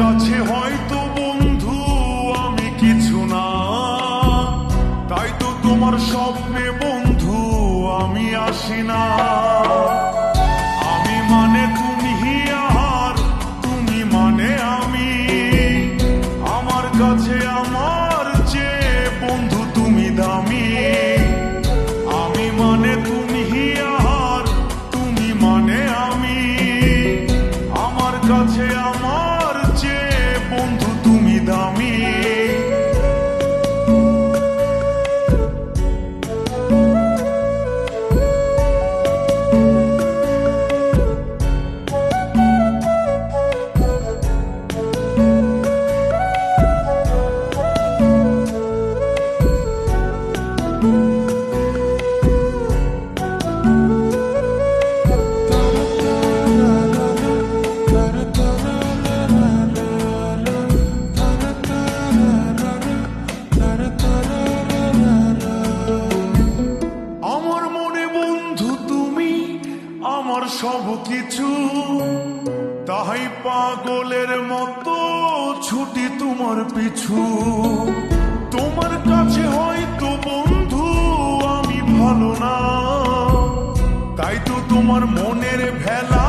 কাছে হয়তো বন্ধু আমি কিছু না, তাই তো তোমার স্বপ্নে বন্ধু আমি আসি না। আমি মানে তুমি আর তুমি মানে আমি, আমার কাছে আমার চেয়ে বন্ধু তুমি দামি। আমি মানে তুমি আর তুমি মানে আমি, আমার কাছে আমার চেয়ে বন্ধু তুমি দামি। আমার মনে বন্ধু তুমি আমার সব কিছু, তাই পাগলের মতো ছুটি তোমার পিছু। তোমার কাছে হয়তো বন্ধু আমি ভালো না, তাই তো তোমার মনের ভেলা